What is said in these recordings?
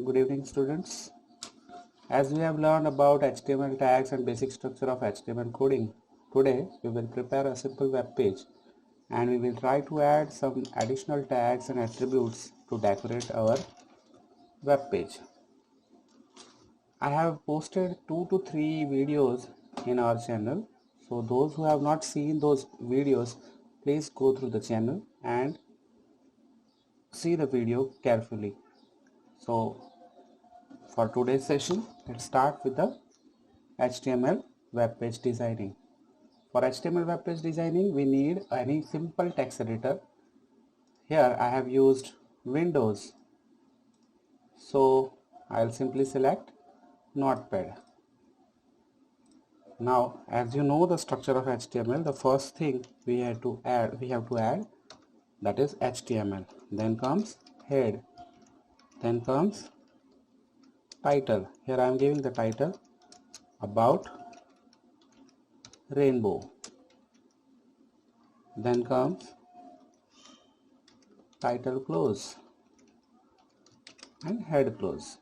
Good evening, students. As we have learned about HTML tags and basic structure of HTML coding, today we will prepare a simple web page and we will try to add some additional tags and attributes to decorate our web page. I have posted 2 to 3 videos in our channel. So those who have not seen those videos, please go through the channel and see the video carefully. So for today's session, let's start with the HTML web page designing. For HTML web page designing, we need any simple text editor. Here I have used Windows, so I'll simply select Notepad. Now, as you know the structure of HTML, the first thing we have to add that is HTML. Then comes head. Then comes title. Here I am giving the title about rainbow. Then comes title close and head close.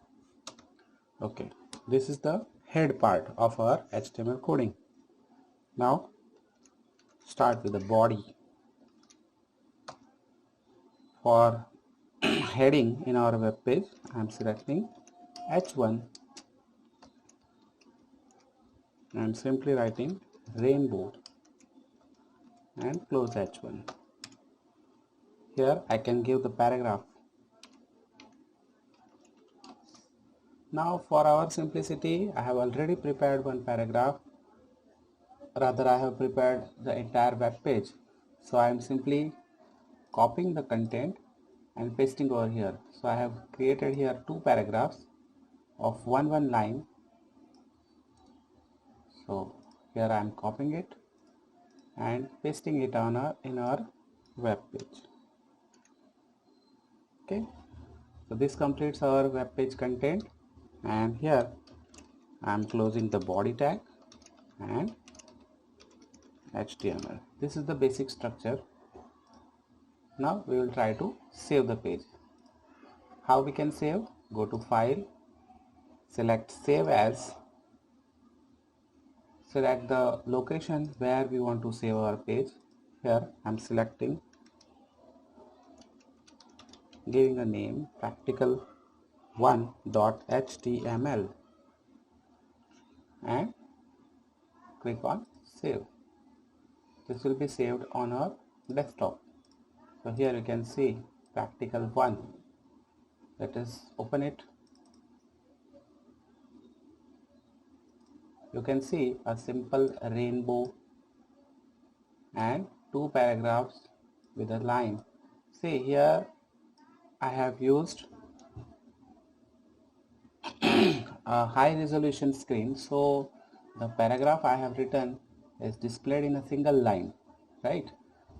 Okay, this is the head part of our HTML coding. Now start with the body. For heading in our web page, I am selecting H1. I am simply writing rainbow and close H1. Here I can give the paragraph. Now for our simplicity, I have already prepared one paragraph. Rather, I have prepared the entire web page. So I am simply copying the content and pasting over here. So I have created here 2 paragraphs of one line. So here I am copying it and pasting it on in our web page. Okay, so this completes our web page content, and here I am closing the body tag and HTML. This is the basic structure. Now we will try to save the page. How we can save? Go to File, select Save As, select the location where we want to save our page. Here I am selecting, giving a name practical1.html and click on Save. This will be saved on our desktop. So here you can see practical1. Let us open it. You can see a simple rainbow and 2 paragraphs with a line. See here I have used a high resolution screen, so the paragraph I have written is displayed in a single line, right?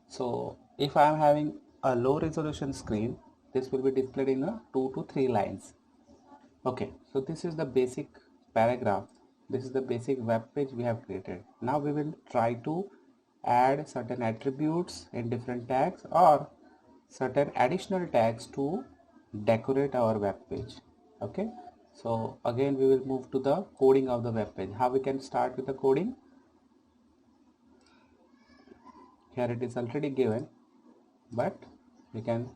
So if I am having a low resolution screen, this will be displayed in a 2 to 3 lines. Okay, so this is the basic paragraph. This is the basic web page we have created. Now we will try to add certain attributes in different tags or certain additional tags to decorate our web page. Okay, so again we will move to the coding of the web page. How we can start with the coding? Here it is already given, but we can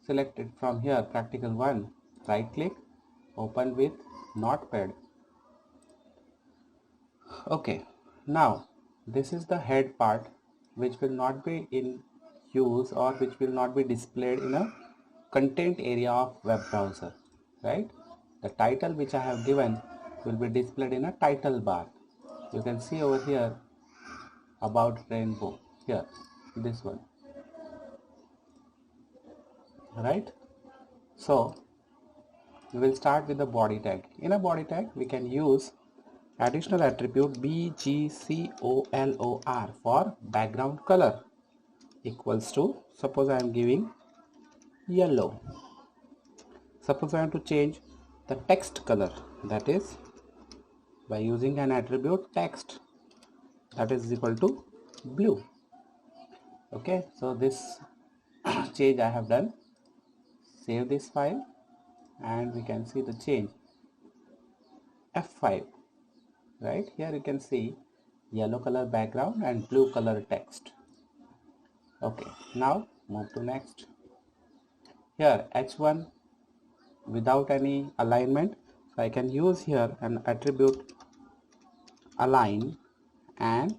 select it from here, practical1, right click, open with Notepad. Okay, now this is the head part which will not be in use or which will not be displayed in a content area of web browser, right? The title which I have given will be displayed in a title bar. You can see over here about rainbow, here this one, right? So we will start with the body tag. In a body tag we can use additional attribute BGCOLOR for background color equals to, suppose I am giving yellow. Suppose I want to change the text color, that is by using an attribute text, that is equal to blue. Okay, so this change I have done. Save this file and we can see the change. F5, right? Here you can see yellow color background and blue color text. Okay, now move to next. Here H1 without any alignment, so I can use here an attribute align, and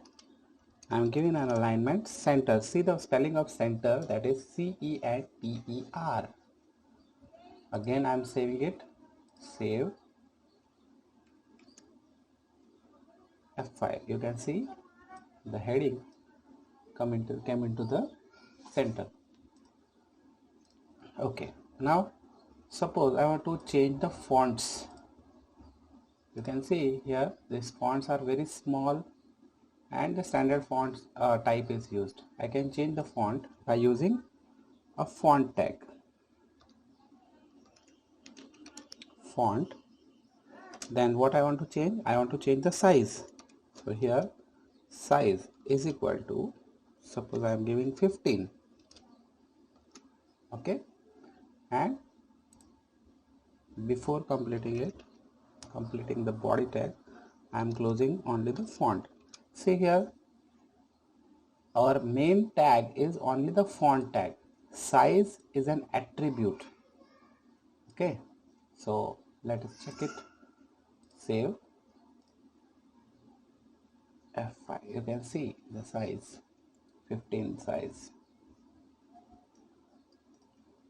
I'm giving an alignment center. See the spelling of center, that is CENTER. Again I'm saving it, save, F5. You can see the heading came into the center. Okay, now suppose I want to change the fonts. You can see here these fonts are very small and the standard font type is used. I can change the font by using a font tag. Font. Then what I want to change? I want to change the size. So here size is equal to, suppose I am giving 15. Okay, and before completing the body tag, I am closing only the font. See here, our main tag is only the font tag. Size is an attribute. Okay, so let us check it. Save, F5. You can see the size, 15 size.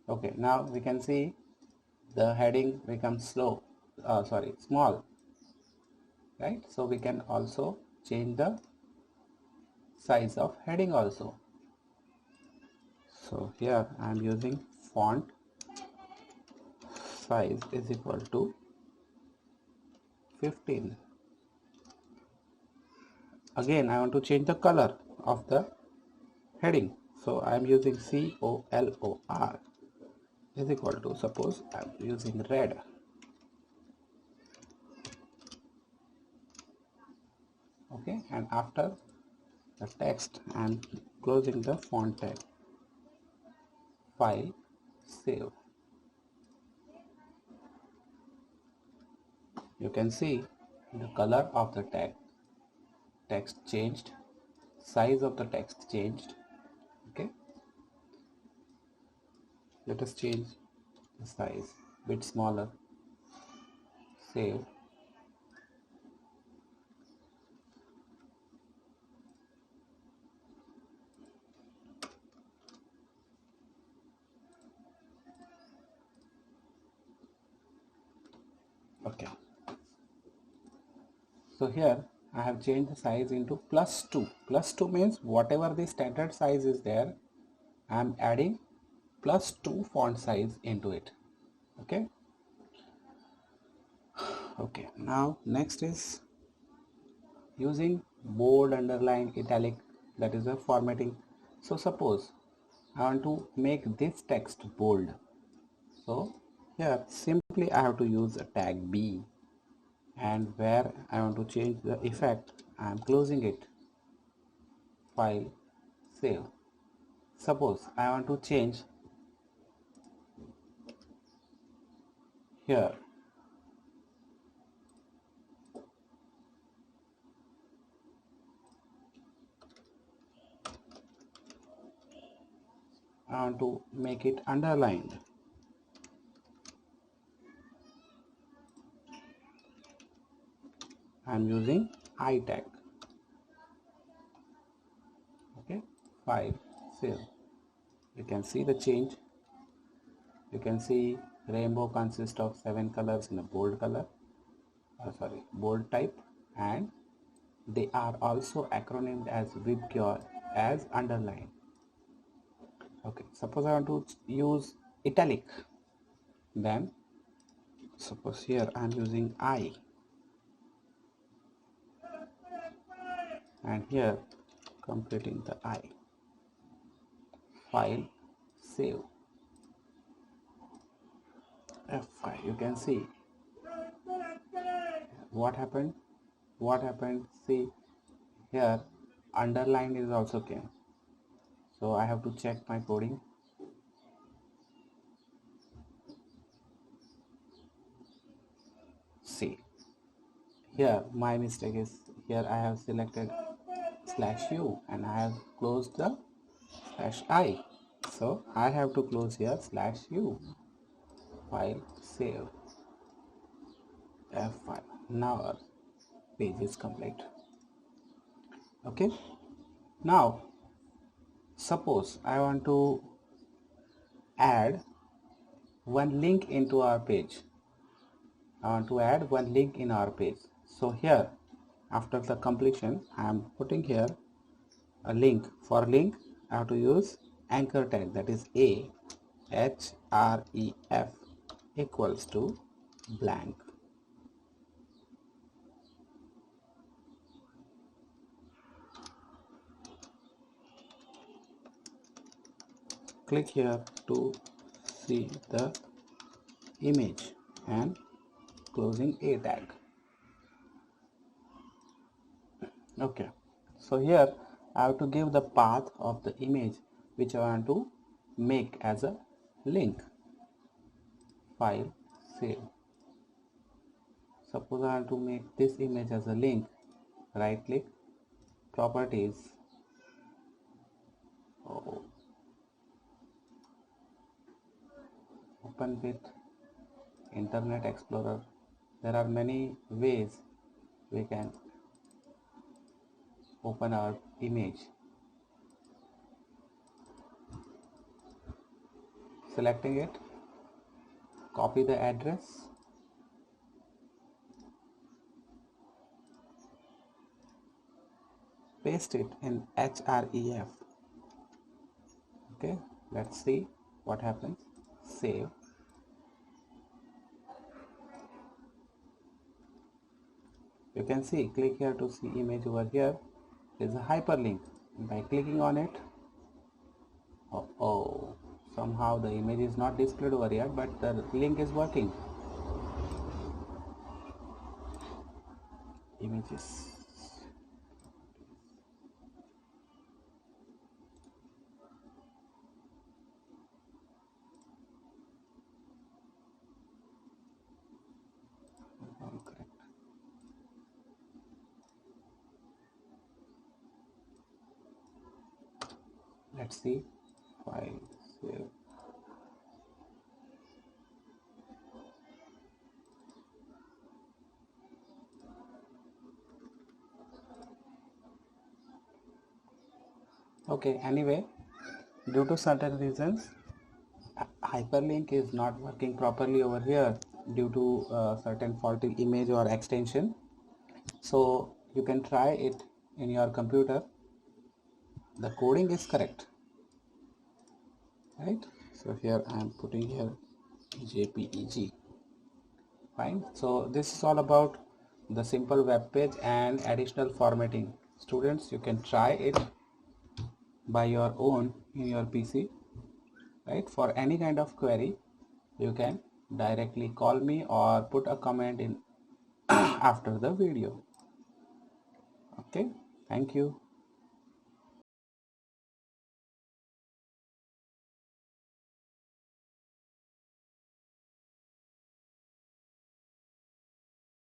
Okay, now we can see the heading becomes small, right? So we can also change the size of heading also. So here I am using font size is equal to 15. Again I want to change the color of the heading, so I am using COLOR is equal to, suppose I am using red. Okay, and after the text I am closing the font tag. File, save. You can see the color of the text changed, size of the text changed. Okay, let us change the size bit smaller. Save. Okay, so here I have changed the size into +2. +2 means whatever the standard size is there, I am adding +2 font size into it. Okay, okay, now next is using bold, underline, italic, that is a formatting. So suppose I want to make this text bold, so here simply I have to use a tag B, and where I want to change the effect I am closing it. File, save. Suppose I want to change here, I want to make it underlined. I am using I tag. Okay, file, save. You can see the change. You can see rainbow consists of 7 colors in a bold color, bold type, and they are also acronymed as WebGR as underline. Okay, suppose I want to use italic, then suppose here I am using I, and here completing the I. File, save, F5. You can see what happened. See here underline is also came, so I have to check my coding. see, here my mistake is, here I have selected /u and I have closed the /i, so I have to close here /u. File, save, F5. Now our page is complete. Okay, now suppose I want to add one link into our page. I want to add one link in our page. So here, after the completion, I am putting here a link. For link, I have to use anchor tag, that is ahref equals to blank. Click here to see the image and closing a tag. Okay, so here I have to give the path of the image which I want to make as a link. File, save. Suppose I want to make this image as a link. Right click, properties, open with Internet Explorer. There are many ways we can open our image. Selecting it, copy the address, paste it in href. Okay, let's see what happens. Save. You can see, click here to see image. Over here is a hyperlink. By clicking on it, somehow the image is not displayed over here, but the link is working. Images. Correct. Let's see. File, save. Okay, anyway, due to certain reasons, hyperlink is not working properly over here due to certain faulty image or extension. So you can try it in your computer. The coding is correct, right? So here I am putting here JPEG. Fine. So this is all about the simple web page and additional formatting. Students, you can try it by your own in your PC, right? For any kind of query, you can directly call me or put a comment in after the video. Okay, thank you.